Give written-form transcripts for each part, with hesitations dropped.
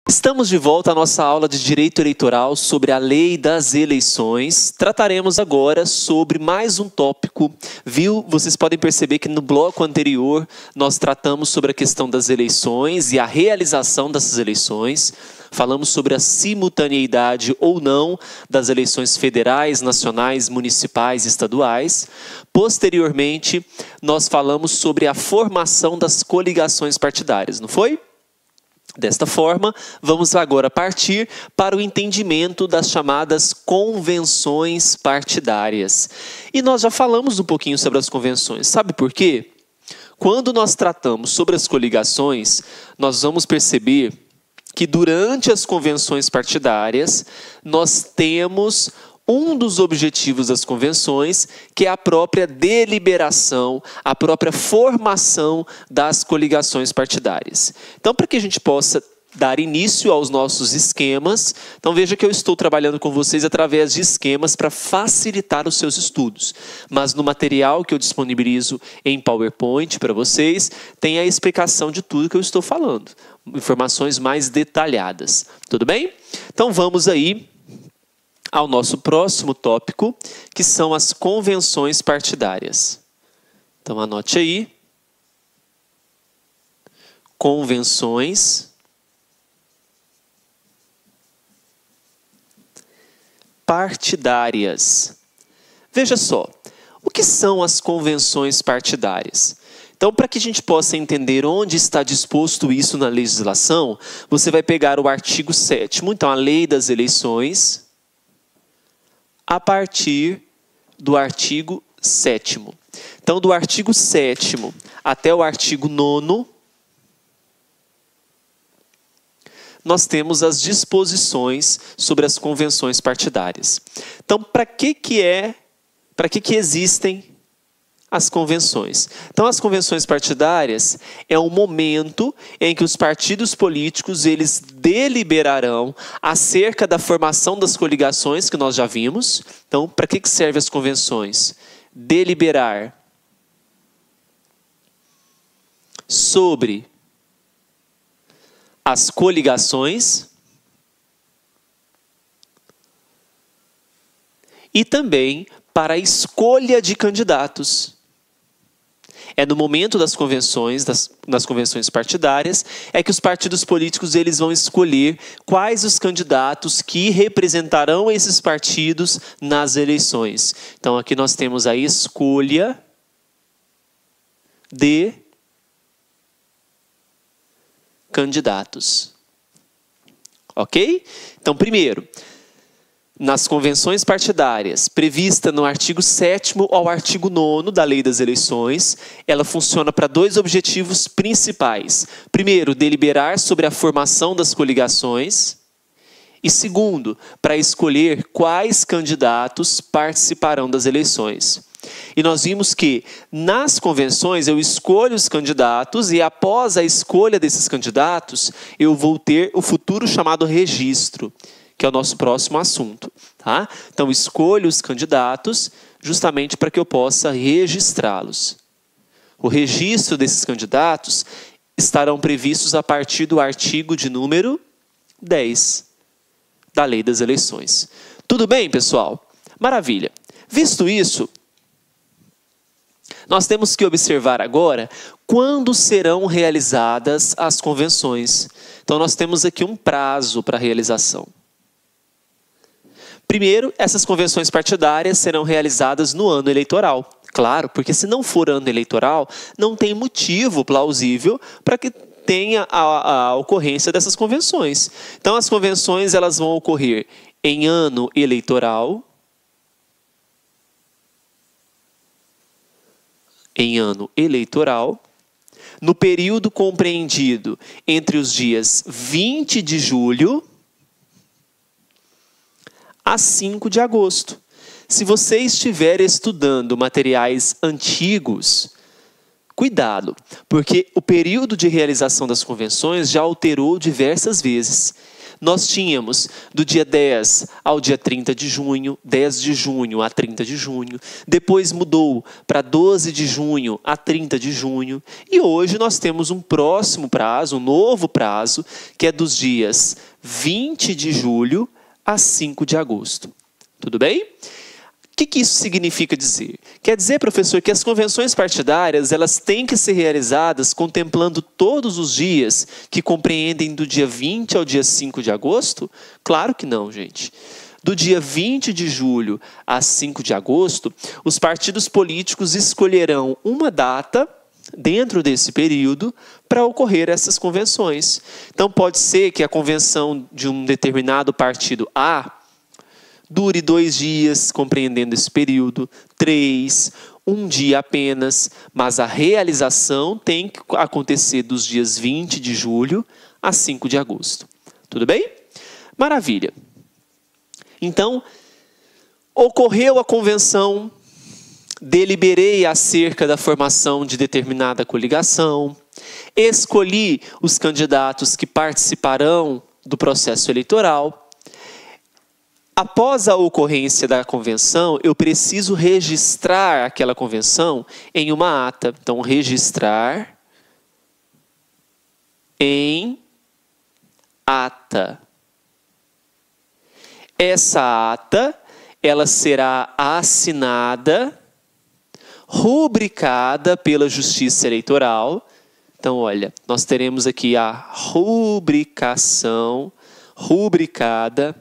Estamos de volta à nossa aula de Direito Eleitoral sobre a Lei das Eleições. Trataremos agora sobre mais um tópico. Vocês podem perceber que no bloco anterior nós tratamos sobre a questão das eleições e a realização dessas eleições. Falamos sobre a simultaneidade ou não das eleições federais, nacionais, municipais e estaduais. Posteriormente, nós falamos sobre a formação das coligações partidárias, não foi? Desta forma, vamos agora partir para o entendimento das chamadas convenções partidárias. E nós já falamos um pouquinho sobre as convenções. Sabe por quê? Quando nós tratamos sobre as coligações, nós vamos perceber que durante as convenções partidárias, nós temos um dos objetivos das convenções, que é a própria deliberação, a própria formação das coligações partidárias. Então, para que a gente possa dar início aos nossos esquemas, então veja que eu estou trabalhando com vocês através de esquemas para facilitar os seus estudos. Mas no material que eu disponibilizo em PowerPoint para vocês, tem a explicação de tudo que eu estou falando, informações mais detalhadas. Tudo bem? Então vamos aí ao nosso próximo tópico, que são as convenções partidárias. Então, anote aí. Convenções partidárias. Veja só, o que são as convenções partidárias? Então, para que a gente possa entender onde está disposto isso na legislação, você vai pegar o artigo 7º, então a Lei das Eleições, a partir do artigo 7º. Então, do artigo 7º até o artigo 9º, nós temos as disposições sobre as convenções partidárias. Então, para que existem as convenções? Então, as convenções partidárias é um momento em que os partidos políticos eles deliberarão acerca da formação das coligações que nós já vimos. Então, para que servem as convenções? Deliberar sobre as coligações e também para a escolha de candidatos. É no momento das convenções, das convenções partidárias, é que os partidos políticos eles vão escolher quais os candidatos que representarão esses partidos nas eleições. Então, aqui nós temos a escolha de candidatos. Ok? Então, primeiro, nas convenções partidárias, prevista no artigo 7º ao artigo 9º da Lei das Eleições, ela funciona para dois objetivos principais. Primeiro, deliberar sobre a formação das coligações. E segundo, para escolher quais candidatos participarão das eleições. E nós vimos que nas convenções eu escolho os candidatos e após a escolha desses candidatos, eu vou ter o futuro chamado registro, que é o nosso próximo assunto. Tá? Então, escolho os candidatos justamente para que eu possa registrá-los. O registro desses candidatos estarão previstos a partir do artigo de número 10 da Lei das Eleições. Tudo bem, pessoal? Maravilha. Visto isso, nós temos que observar agora quando serão realizadas as convenções. Então, nós temos aqui um prazo para a realização. Primeiro, essas convenções partidárias serão realizadas no ano eleitoral. Claro, porque se não for ano eleitoral, não tem motivo plausível para que tenha a ocorrência dessas convenções. Então, as convenções elas vão ocorrer em ano eleitoral, no período compreendido entre os dias 20 de julho a 5 de agosto. Se você estiver estudando materiais antigos, cuidado, porque o período de realização das convenções já alterou diversas vezes. nós tínhamos do dia 10 ao dia 30 de junho, 10 de junho a 30 de junho, depois mudou para 12 de junho a 30 de junho, e hoje nós temos um próximo prazo, um novo prazo, que é dos dias 20 de julho a 5 de agosto. Tudo bem? O que isso significa dizer? Quer dizer, professor, que as convenções partidárias elas têm que ser realizadas contemplando todos os dias que compreendem do dia 20 ao dia 5 de agosto? Claro que não, gente. Do dia 20 de julho a 5 de agosto, os partidos políticos escolherão uma data dentro desse período para ocorrer essas convenções. Então, pode ser que a convenção de um determinado partido A dure 2 dias, compreendendo esse período, 3, 1 dia apenas, mas a realização tem que acontecer dos dias 20 de julho a 5 de agosto. Tudo bem? Maravilha. Então, ocorreu a convenção, deliberei acerca da formação de determinada coligação, escolhi os candidatos que participarão do processo eleitoral. Após a ocorrência da convenção, eu preciso registrar aquela convenção em uma ata. Então, registrar em ata. Essa ata, ela será assinada, rubricada pela Justiça Eleitoral. Então, olha, nós teremos aqui a rubricação, rubricada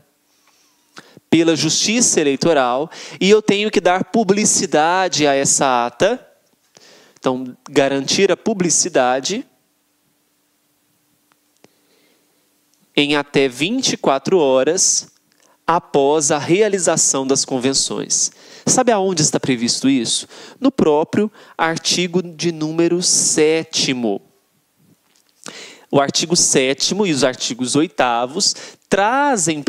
pela Justiça Eleitoral, e eu tenho que dar publicidade a essa ata. Então, garantir a publicidade em até 24 horas após a realização das convenções. Sabe aonde está previsto isso? No próprio artigo de número 7º. O artigo 7º e os artigos 8º trazem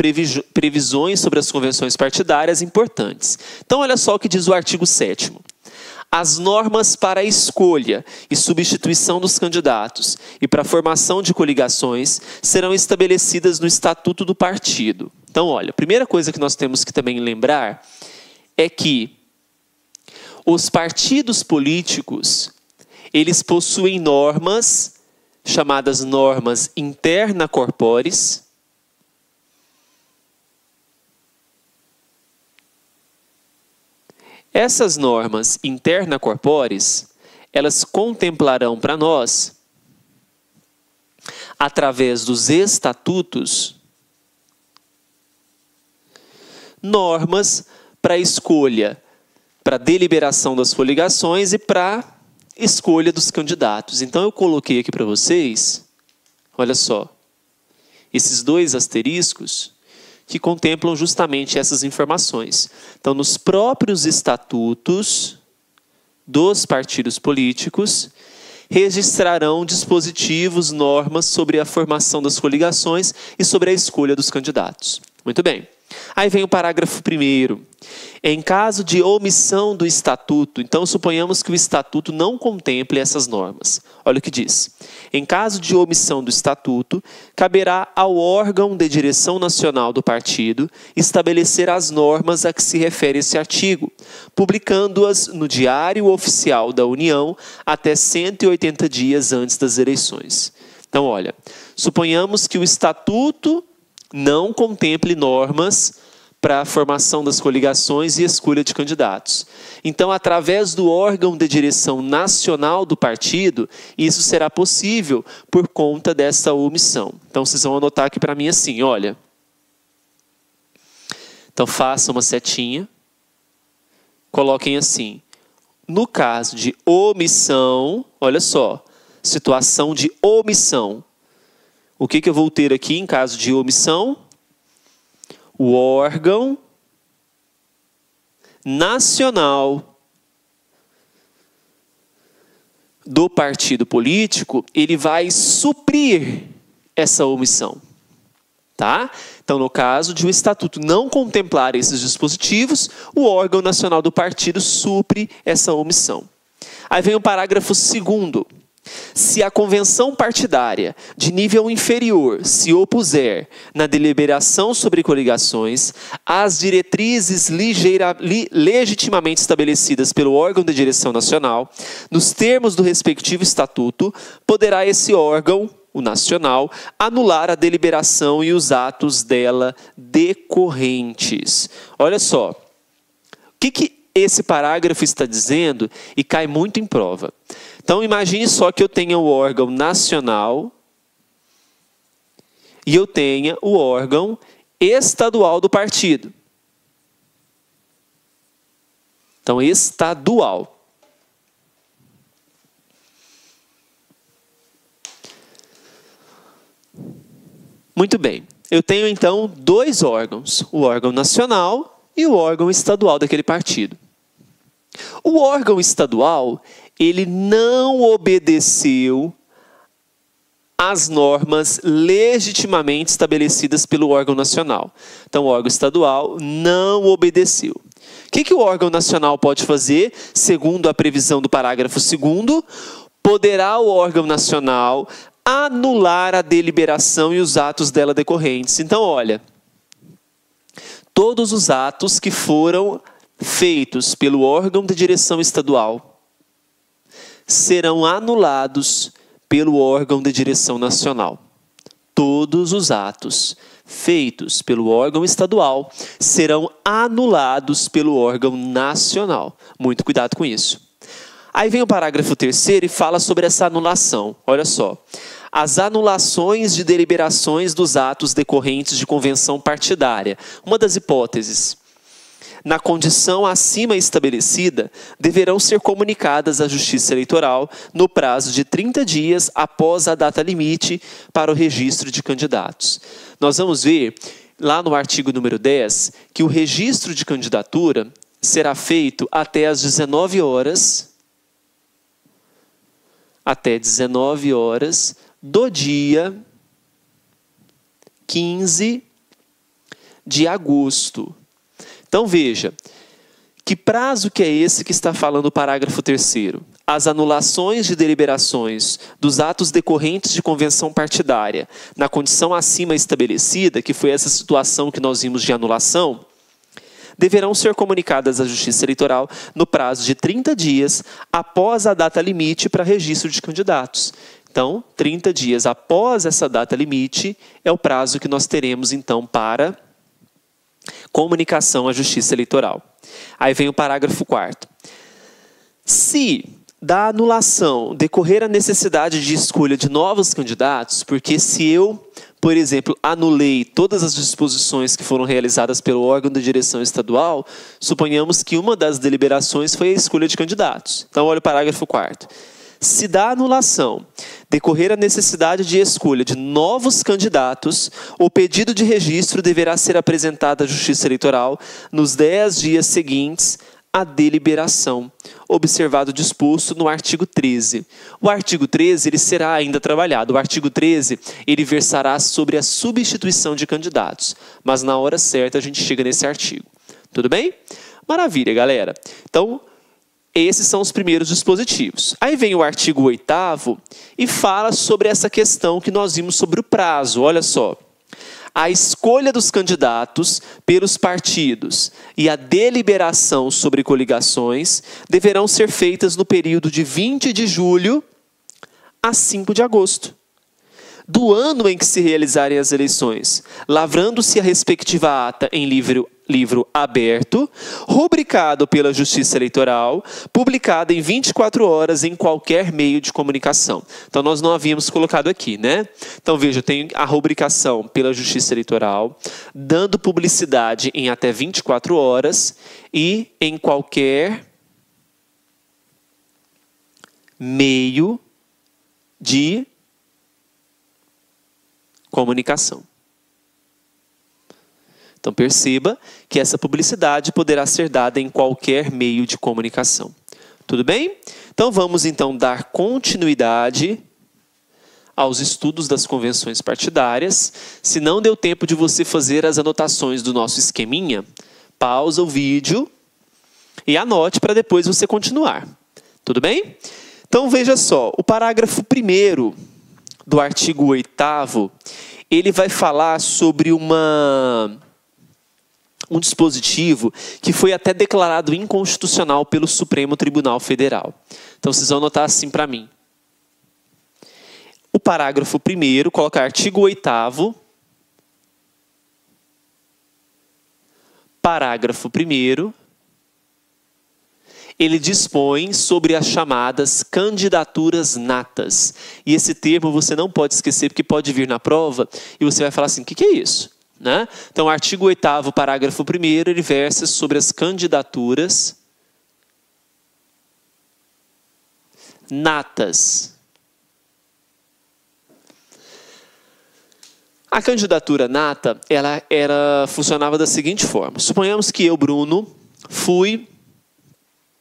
previsões sobre as convenções partidárias importantes. Então, olha só o que diz o artigo 7º. As normas para a escolha e substituição dos candidatos e para a formação de coligações serão estabelecidas no Estatuto do Partido. Então, olha, a primeira coisa que nós temos que também lembrar é que os partidos políticos, eles possuem normas chamadas normas interna corporis, essas normas interna corporis, elas contemplarão para nós, através dos estatutos, normas para escolha, para deliberação das coligações e para escolha dos candidatos. Então, eu coloquei aqui para vocês, olha só, esses 2 asteriscos que contemplam justamente essas informações. Então, nos próprios estatutos dos partidos políticos, registrarão dispositivos, normas sobre a formação das coligações e sobre a escolha dos candidatos. Muito bem. Aí vem o parágrafo 1º. Em caso de omissão do estatuto, então suponhamos que o estatuto não contemple essas normas. Olha o que diz. Em caso de omissão do estatuto, caberá ao órgão de direção nacional do partido estabelecer as normas a que se refere esse artigo, publicando-as no Diário Oficial da União até 180 dias antes das eleições. Então, olha, suponhamos que o estatuto não contemple normas para a formação das coligações e escolha de candidatos. Então, através do órgão de direção nacional do partido, isso será possível por conta dessa omissão. Então, vocês vão anotar aqui para mim assim, olha. Então, façam uma setinha, coloquem assim. No caso de omissão, olha só, situação de omissão. O que eu vou ter aqui em caso de omissão? O órgão nacional do partido político, ele vai suprir essa omissão. Tá? Então, no caso de o estatuto não contemplar esses dispositivos, o órgão nacional do partido supre essa omissão. Aí vem o parágrafo 2º. Se a convenção partidária de nível inferior se opuser na deliberação sobre coligações às diretrizes legitimamente estabelecidas pelo órgão de direção nacional, nos termos do respectivo estatuto, poderá esse órgão, o nacional, anular a deliberação e os atos dela decorrentes. Olha só, o que esse parágrafo está dizendo e cai muito em prova. Então, imagine só que eu tenha o órgão nacional e eu tenha o órgão estadual do partido. Então, estadual. Muito bem. Eu tenho, então, dois órgãos. O órgão nacional e o órgão estadual daquele partido. O órgão estadual, ele não obedeceu às normas legitimamente estabelecidas pelo órgão nacional. Então, o órgão estadual não obedeceu. O que o órgão nacional pode fazer? Segundo a previsão do parágrafo 2º, poderá o órgão nacional anular a deliberação e os atos dela decorrentes. Então, olha, todos os atos que foram feitos pelo órgão de direção estadual serão anulados pelo órgão de direção nacional. Todos os atos feitos pelo órgão estadual serão anulados pelo órgão nacional. Muito cuidado com isso. Aí vem o parágrafo 3º e fala sobre essa anulação. Olha só. As anulações de deliberações dos atos decorrentes de convenção partidária. Uma das hipóteses. Na condição acima estabelecida, deverão ser comunicadas à Justiça Eleitoral no prazo de 30 dias após a data limite para o registro de candidatos. Nós vamos ver, lá no artigo número 10, que o registro de candidatura será feito até às 19 horas, do dia 15 de agosto. Então veja, que prazo que é esse que está falando o parágrafo 3º? As anulações de deliberações dos atos decorrentes de convenção partidária, na condição acima estabelecida, que foi essa situação que nós vimos de anulação, deverão ser comunicadas à Justiça Eleitoral no prazo de 30 dias após a data limite para registro de candidatos. Então, 30 dias após essa data limite é o prazo que nós teremos, então, para comunicação à Justiça Eleitoral. Aí vem o parágrafo 4º. Se da anulação decorrer a necessidade de escolha de novos candidatos, porque se eu, por exemplo, anulei todas as disposições que foram realizadas pelo órgão de direção estadual, suponhamos que uma das deliberações foi a escolha de candidatos. Então, olha o parágrafo 4º. Se da anulação decorrer a necessidade de escolha de novos candidatos, o pedido de registro deverá ser apresentado à Justiça Eleitoral nos 10 dias seguintes à deliberação, observado o disposto no artigo 13. O artigo 13 ele será ainda trabalhado. O artigo 13 ele versará sobre a substituição de candidatos, mas na hora certa a gente chega nesse artigo. Tudo bem? Maravilha, galera. Então, esses são os primeiros dispositivos. Aí vem o artigo 8º e fala sobre essa questão que nós vimos sobre o prazo. Olha só. A escolha dos candidatos pelos partidos e a deliberação sobre coligações deverão ser feitas no período de 20 de julho a 5 de agosto. Do ano em que se realizarem as eleições, lavrando-se a respectiva ata em livro aberto, rubricado pela Justiça Eleitoral, publicado em 24 horas em qualquer meio de comunicação. Então, nós não havíamos colocado aqui, né? Então, veja, tem a rubricação pela Justiça Eleitoral, dando publicidade em até 24 horas e em qualquer meio de comunicação. Então, perceba que essa publicidade poderá ser dada em qualquer meio de comunicação. Tudo bem? Então, vamos então dar continuidade aos estudos das convenções partidárias. Se não deu tempo de você fazer as anotações do nosso esqueminha, pausa o vídeo e anote para depois você continuar. Tudo bem? Então, veja só, o parágrafo 1º do artigo 8º, ele vai falar sobre um dispositivo que foi até declarado inconstitucional pelo Supremo Tribunal Federal. Então, vocês vão anotar assim para mim. O parágrafo 1º, coloca artigo 8º, parágrafo 1º, ele dispõe sobre as chamadas candidaturas natas. E esse termo você não pode esquecer, porque pode vir na prova e você vai falar assim, o que é isso? Né? Então, o artigo 8º, parágrafo 1º, ele versa sobre as candidaturas natas. A candidatura nata, ela funcionava da seguinte forma. Suponhamos que eu, Bruno, fui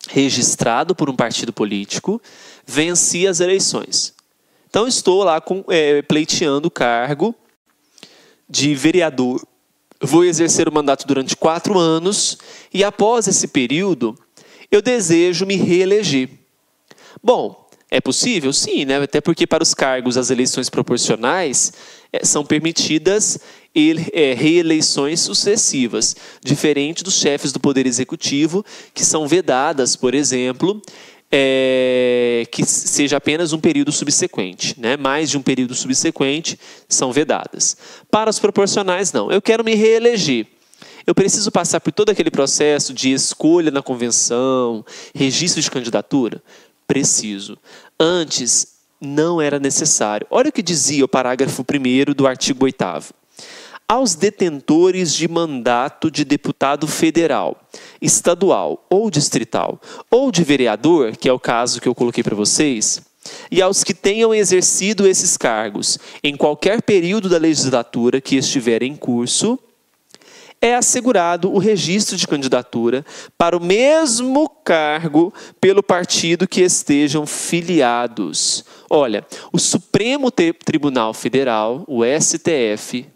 registrado por um partido político, venci as eleições. Então, estou lá pleiteando o cargo de vereador. Vou exercer o mandato durante 4 anos e, após esse período, eu desejo me reeleger. Bom, é possível? Sim, né? Até porque para os cargos as eleições proporcionais são permitidas reeleições sucessivas, diferente dos chefes do Poder Executivo, que são vedadas, por exemplo, que seja apenas um período subsequente, né? Mais de um período subsequente são vedadas. Para os proporcionais, não. Eu quero me reeleger. Eu preciso passar por todo aquele processo de escolha na convenção, registro de candidatura? Preciso. Antes, não era necessário. Olha o que dizia o parágrafo 1º do artigo 8º. Aos detentores de mandato de deputado federal, estadual ou distrital, ou de vereador, que é o caso que eu coloquei para vocês, e aos que tenham exercido esses cargos em qualquer período da legislatura que estiver em curso, é assegurado o registro de candidatura para o mesmo cargo pelo partido que estejam filiados. Olha, o Supremo Tribunal Federal, o STF,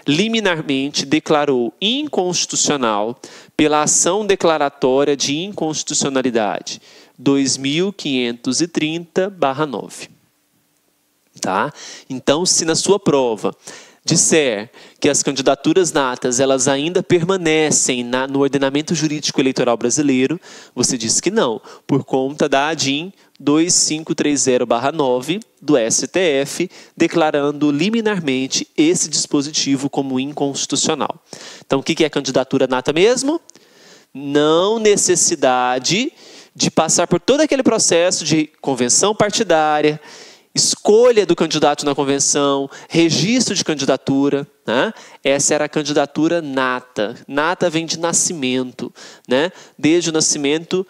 liminarmente declarou inconstitucional pela ação declaratória de inconstitucionalidade 2530/9. Tá? Então, se na sua prova disser que as candidaturas natas elas ainda permanecem no ordenamento jurídico eleitoral brasileiro, você diz que não, por conta da ADIM 2530/9 do STF, declarando liminarmente esse dispositivo como inconstitucional. Então, o que é candidatura nata mesmo? Não necessidade de passar por todo aquele processo de convenção partidária, escolha do candidato na convenção, registro de candidatura, né? Essa era a candidatura nata. Nata vem de nascimento, né? Desde o nascimento,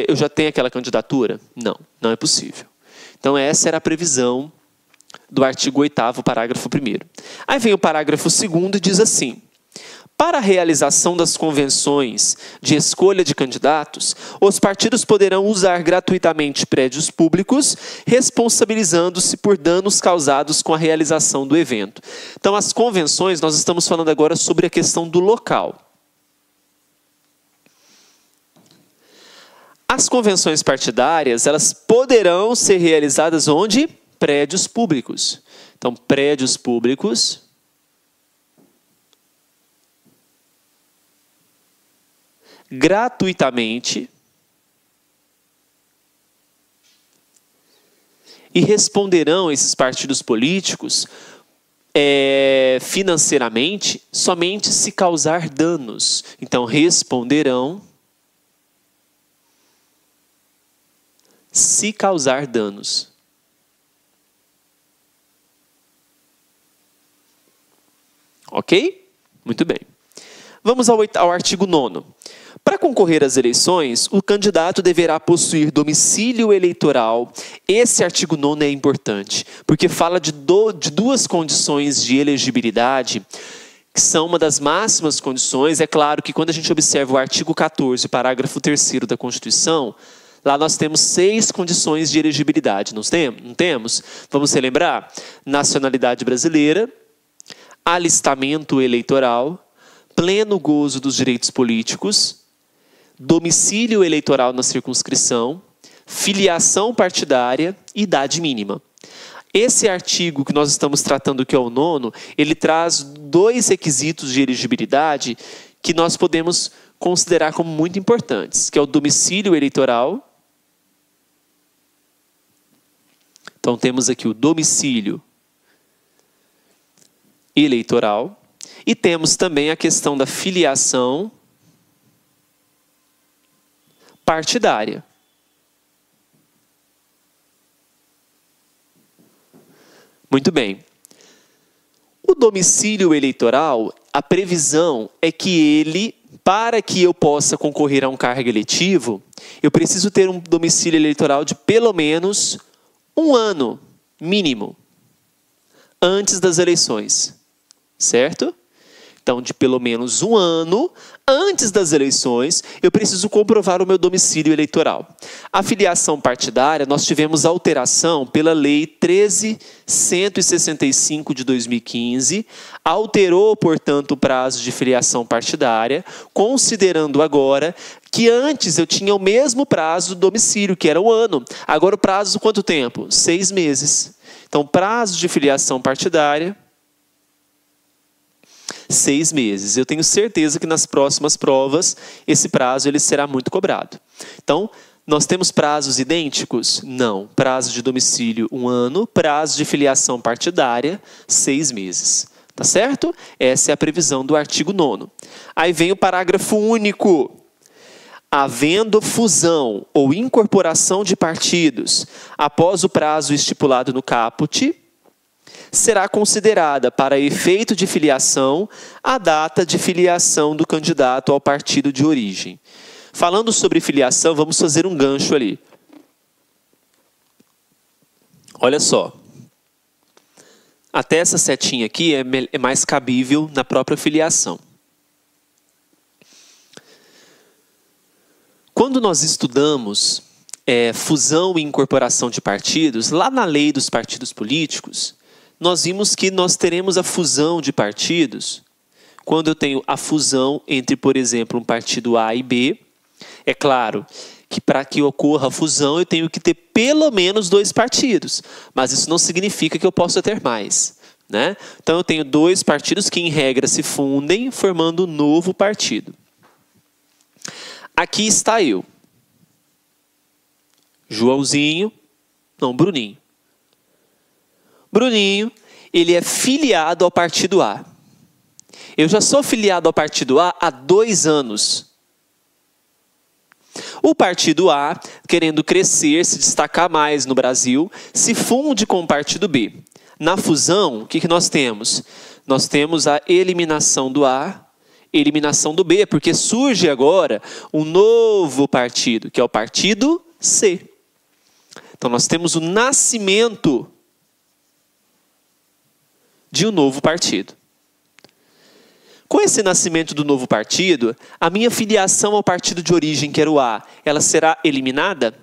eu já tenho aquela candidatura? Não, não é possível. Então, essa era a previsão do artigo 8º, parágrafo 1º. Aí vem o parágrafo 2º e diz assim: para a realização das convenções de escolha de candidatos, os partidos poderão usar gratuitamente prédios públicos, responsabilizando-se por danos causados com a realização do evento. Então, as convenções, nós estamos falando agora sobre a questão do local. As convenções partidárias, elas poderão ser realizadas onde? Prédios públicos. Então, prédios públicos gratuitamente e responderão esses partidos políticos financeiramente somente se causar danos. Então, responderão se causar danos. Ok? Muito bem. Vamos ao artigo 9º. Para concorrer às eleições, o candidato deverá possuir domicílio eleitoral. Esse artigo 9º é importante, porque fala de duas condições de elegibilidade, que são uma das máximas condições. É claro que quando a gente observa o artigo 14, parágrafo 3º da Constituição, lá nós temos 6 condições de elegibilidade. Não temos? Vamos relembrar? Nacionalidade brasileira, alistamento eleitoral, pleno gozo dos direitos políticos, domicílio eleitoral na circunscrição, filiação partidária e idade mínima. Esse artigo que nós estamos tratando, que é o 9º, ele traz 2 requisitos de elegibilidade que nós podemos considerar como muito importantes, que é o domicílio eleitoral. Então temos aqui o domicílio eleitoral e temos também a questão da filiação partidária. Muito bem. O domicílio eleitoral, a previsão é que ele, para que eu possa concorrer a um cargo eletivo, eu preciso ter um domicílio eleitoral de pelo menos 1 ano, mínimo, antes das eleições, certo? Então, de pelo menos 1 ano antes das eleições, eu preciso comprovar o meu domicílio eleitoral. A filiação partidária, nós tivemos alteração pela Lei 13.165 de 2015, alterou, portanto, o prazo de filiação partidária, considerando agora que antes eu tinha o mesmo prazo do domicílio, que era 1 ano. Agora o prazo, quanto tempo? 6 meses. Então, prazo de filiação partidária, 6 meses. Eu tenho certeza que nas próximas provas esse prazo ele será muito cobrado. Então, nós temos prazos idênticos? Não. Prazo de domicílio 1 ano, prazo de filiação partidária 6 meses. Tá certo? Essa é a previsão do artigo 9º. Aí vem o parágrafo único. Havendo fusão ou incorporação de partidos após o prazo estipulado no caput, será considerada, para efeito de filiação, a data de filiação do candidato ao partido de origem. Falando sobre filiação, vamos fazer um gancho ali. Olha só. Até essa setinha aqui é mais cabível na própria filiação. Quando nós estudamos fusão e incorporação de partidos, lá na lei dos partidos políticos, nós vimos que nós teremos a fusão de partidos quando eu tenho a fusão entre, por exemplo, um partido A e B. É claro que para que ocorra a fusão eu tenho que ter pelo menos 2 partidos, mas isso não significa que eu possa ter mais, né? Então eu tenho 2 partidos que em regra se fundem formando um novo partido. Aqui está eu, Joãozinho, não, Bruninho. Bruninho, ele é filiado ao partido A. Eu já sou filiado ao partido A há 2 anos. O partido A, querendo crescer, se destacar mais no Brasil, se funde com o partido B. Na fusão, o que nós temos? Nós temos a eliminação do A, eliminação do B, porque surge agora um novo partido, que é o partido C. Então nós temos o nascimento de um novo partido. Com esse nascimento do novo partido, a minha filiação ao partido de origem, que era o A, ela será eliminada?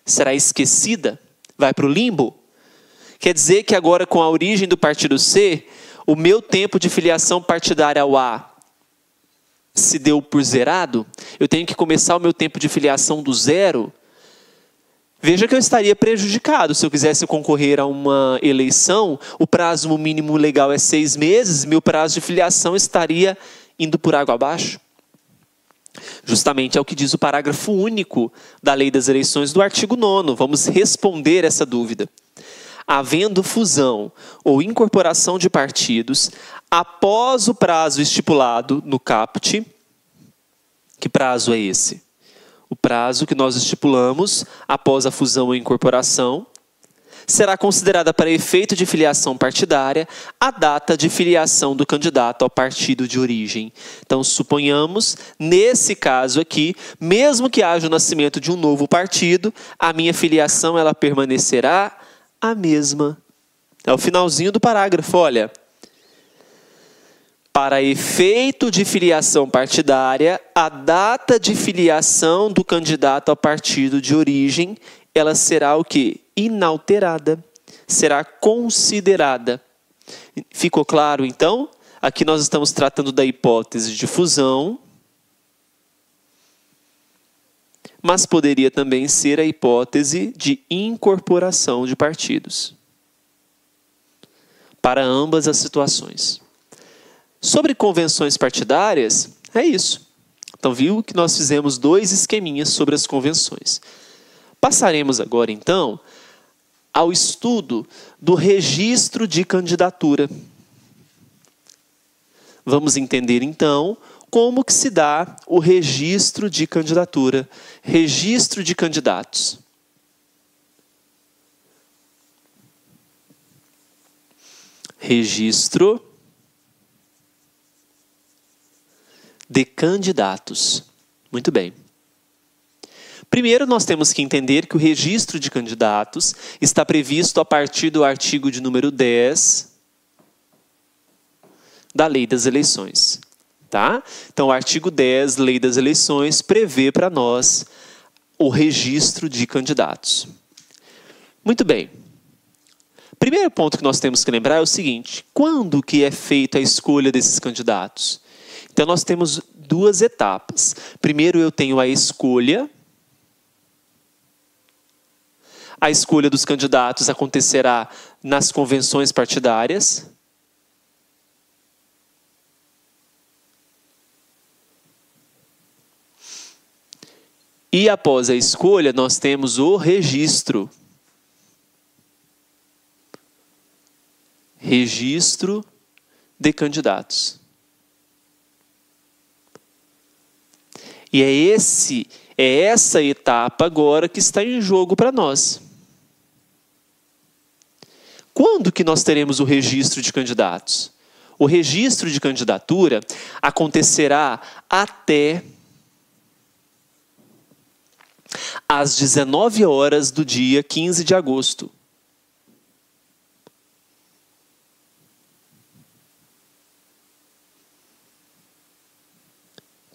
Será esquecida? Vai para o limbo? Quer dizer que agora, com a origem do partido C, o meu tempo de filiação partidária ao A se deu por zerado? Eu tenho que começar o meu tempo de filiação do zero? Veja que eu estaria prejudicado se eu quisesse concorrer a uma eleição, o prazo mínimo legal é 6 meses, meu prazo de filiação estaria indo por água abaixo. Justamente é o que diz o parágrafo único da Lei das Eleições do artigo 9º. Vamos responder essa dúvida. Havendo fusão ou incorporação de partidos após o prazo estipulado no caput, que prazo é esse? O prazo que nós estipulamos após a fusão ou incorporação será considerada para efeito de filiação partidária a data de filiação do candidato ao partido de origem. Então, suponhamos, nesse caso aqui, mesmo que haja o nascimento de um novo partido, a minha filiação ela permanecerá a mesma. É o finalzinho do parágrafo, olha. Para efeito de filiação partidária, a data de filiação do candidato ao partido de origem, ela será o quê? Inalterada. Será considerada. Ficou claro, então? Aqui nós estamos tratando da hipótese de fusão, mas poderia também ser a hipótese de incorporação de partidos. Para ambas as situações. Sobre convenções partidárias, é isso. Então, viu que nós fizemos 2 esqueminhas sobre as convenções. Passaremos agora, então, ao estudo do registro de candidatura. Vamos entender, então, como que se dá o registro de candidatura, registro de candidatos. Registro de candidatos. Muito bem. Primeiro, nós temos que entender que o registro de candidatos está previsto a partir do artigo de número 10 da Lei das Eleições. Tá? Então, o artigo 10, Lei das Eleições, prevê para nós o registro de candidatos. Muito bem. Primeiro ponto que nós temos que lembrar é o seguinte: quando que é feita a escolha desses candidatos? Então, nós temos 2 etapas. Primeiro, eu tenho a escolha. A escolha dos candidatos acontecerá nas convenções partidárias. E após a escolha, nós temos o registro. Registro de candidatos. E é essa etapa agora que está em jogo para nós. Quando que nós teremos o registro de candidatos? O registro de candidatura acontecerá até às 19 horas do dia 15 de agosto.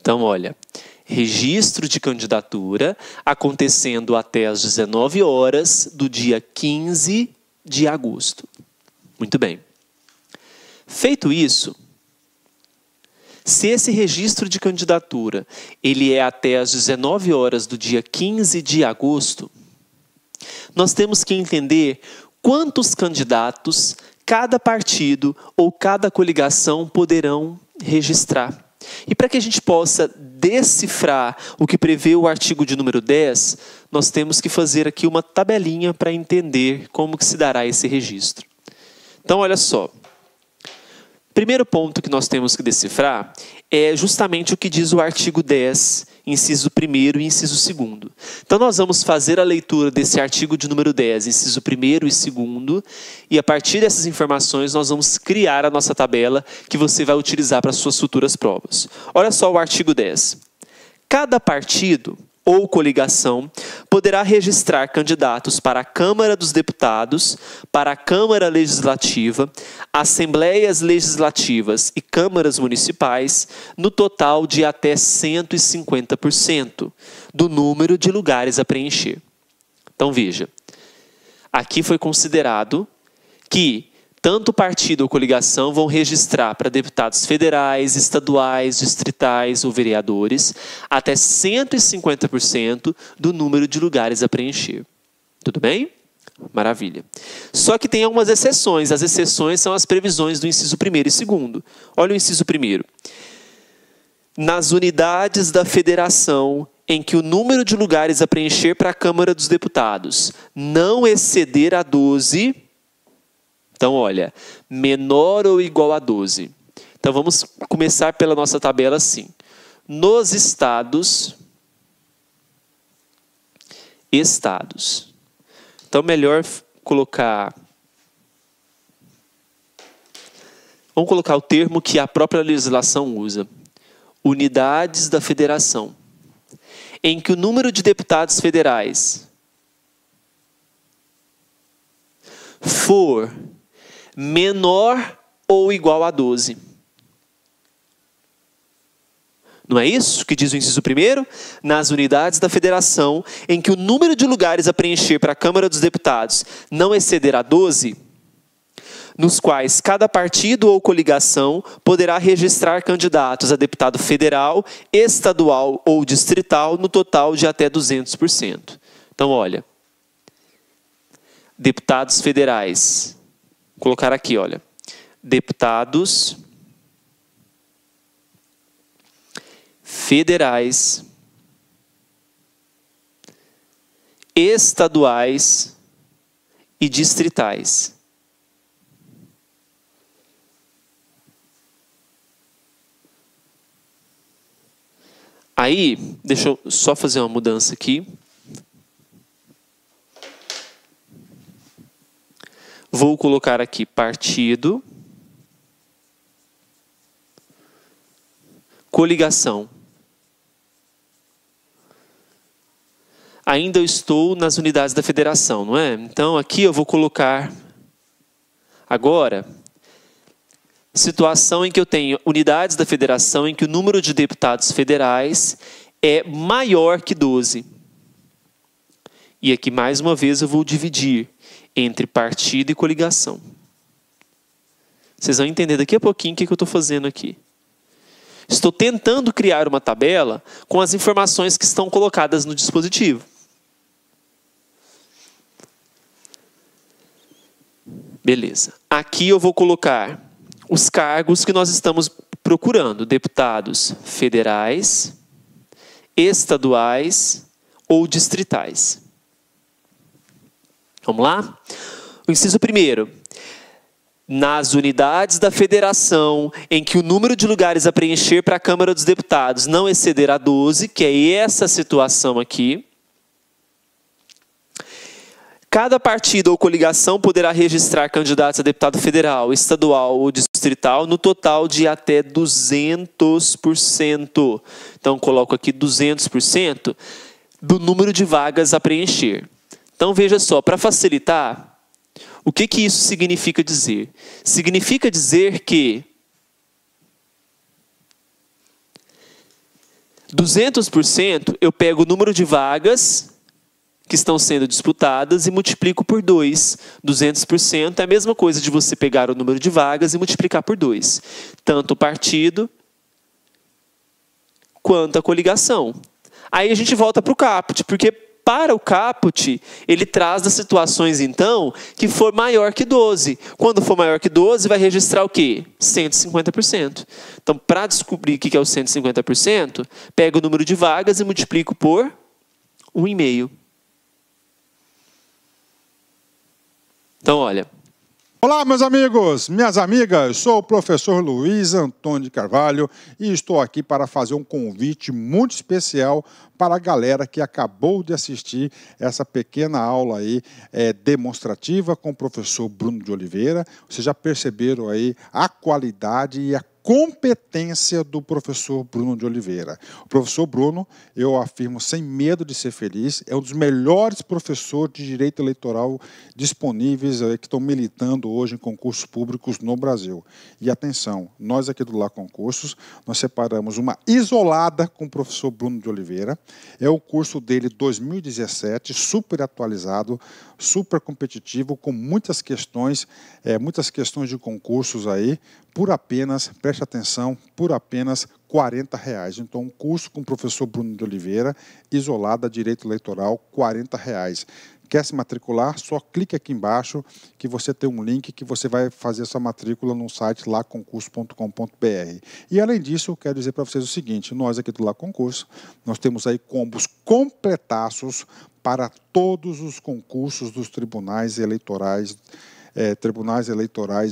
Então, olha, registro de candidatura acontecendo até às 19 horas do dia 15 de agosto. Muito bem. Feito isso, se esse registro de candidatura ele é até às 19 horas do dia 15 de agosto, nós temos que entender quantos candidatos cada partido ou cada coligação poderão registrar. E para que a gente possa decifrar o que prevê o artigo de número 10, nós temos que fazer aqui uma tabelinha para entender como que se dará esse registro. Então, olha só. Primeiro ponto que nós temos que decifrar é justamente o que diz o artigo 10, inciso 1º e inciso 2º. Então, nós vamos fazer a leitura desse artigo de número 10, inciso 1º e 2º, e a partir dessas informações nós vamos criar a nossa tabela que você vai utilizar para as suas futuras provas. Olha só o artigo 10. Cada partido ou coligação poderá registrar candidatos para a Câmara dos Deputados, para a Câmara Legislativa, Assembleias Legislativas e Câmaras Municipais, no total de até 150% do número de lugares a preencher. Então, veja, aqui foi considerado que tanto partido ou coligação vão registrar para deputados federais, estaduais, distritais ou vereadores até 150% do número de lugares a preencher. Tudo bem? Maravilha. Só que tem algumas exceções. As exceções são as previsões do inciso 1º e 2º. Olha o inciso 1º. Nas unidades da federação em que o número de lugares a preencher para a Câmara dos Deputados não exceder a 12... Então, olha, menor ou igual a 12. Então, vamos começar pela nossa tabela assim. Nos estados. Então, melhor colocar... Vamos colocar o termo que a própria legislação usa. Unidades da federação. Em que o número de deputados federais for menor ou igual a 12. Não é isso que diz o inciso 1º? Nas unidades da federação, em que o número de lugares a preencher para a Câmara dos Deputados não exceder a 12, nos quais cada partido ou coligação poderá registrar candidatos a deputado federal, estadual ou distrital no total de até 200%. Então, olha, deputados federais, vou colocar aqui, olha, deputados federais, estaduais e distritais. Aí, deixa eu só fazer uma mudança aqui. Vou colocar aqui partido, coligação. Ainda eu estou nas unidades da federação, não é? Então, aqui eu vou colocar agora situação em que eu tenho unidades da federação em que o número de deputados federais é maior que 12. E aqui, mais uma vez, eu vou dividir entre partido e coligação. Vocês vão entender daqui a pouquinho o que eu estou fazendo aqui. Estou tentando criar uma tabela com as informações que estão colocadas no dispositivo. Beleza. Aqui eu vou colocar os cargos que nós estamos procurando. Deputados federais, estaduais ou distritais. Vamos lá? O inciso 1º. Nas unidades da federação em que o número de lugares a preencher para a Câmara dos Deputados não exceder a 12, que é essa situação aqui, cada partido ou coligação poderá registrar candidatos a deputado federal, estadual ou distrital no total de até 200%. Então, coloco aqui 200% do número de vagas a preencher. Então, veja só, para facilitar, o que isso significa dizer? Significa dizer que 200% eu pego o número de vagas que estão sendo disputadas e multiplico por 2. 200% é a mesma coisa de você pegar o número de vagas e multiplicar por 2. Tanto o partido quanto a coligação. Aí a gente volta para o caput, porque para o caput, ele traz das situações, então, que for maior que 12. Quando for maior que 12, vai registrar o quê? 150%. Então, para descobrir o que é o 150%, pego o número de vagas e multiplico por 1,5. Então, olha. Olá, meus amigos, minhas amigas, sou o professor Luiz Antônio de Carvalho e estou aqui para fazer um convite muito especial para a galera que acabou de assistir essa pequena aula aí demonstrativa com o professor Bruno de Oliveira. Vocês já perceberam aí a qualidade e a competência do professor Bruno de Oliveira. O professor Bruno, eu afirmo sem medo de ser feliz, é um dos melhores professores de direito eleitoral disponíveis que estão militando hoje em concursos públicos no Brasil. E atenção, nós aqui do Lá Concursos, nós separamos uma isolada com o professor Bruno de Oliveira. É o curso dele 2017, super atualizado, super competitivo, com muitas questões de concursos aí, por apenas, preste atenção, por apenas R$40. Então, um curso com o professor Bruno de Oliveira, isolada, direito eleitoral, R$40. Quer se matricular? Só clique aqui embaixo que você tem um link que você vai fazer sua matrícula no site laconcurso.com.br. E além disso, eu quero dizer para vocês o seguinte, nós aqui do Lá Concurso, nós temos aí combos completaços para todos os concursos dos tribunais eleitorais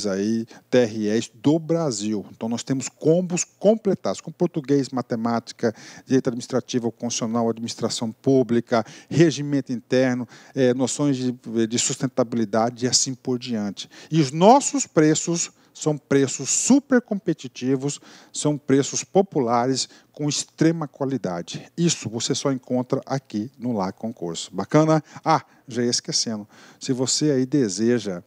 aí, TREs do Brasil. Então, nós temos combos completados, com português, matemática, direito administrativo, constitucional, administração pública, regimento interno, noções de sustentabilidade e assim por diante. E os nossos preços são preços super competitivos, são preços populares com extrema qualidade. Isso você só encontra aqui no Lá Concurso. Bacana? Ah, já ia esquecendo. Se você deseja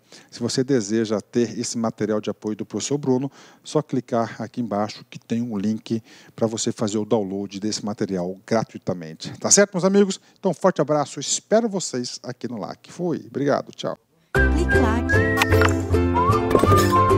ter esse material de apoio do professor Bruno, só clicar aqui embaixo que tem um link para você fazer o download desse material gratuitamente. Tá certo, meus amigos? Então, forte abraço. Espero vocês aqui no LAC. Fui. Obrigado. Tchau. Clique lá. Música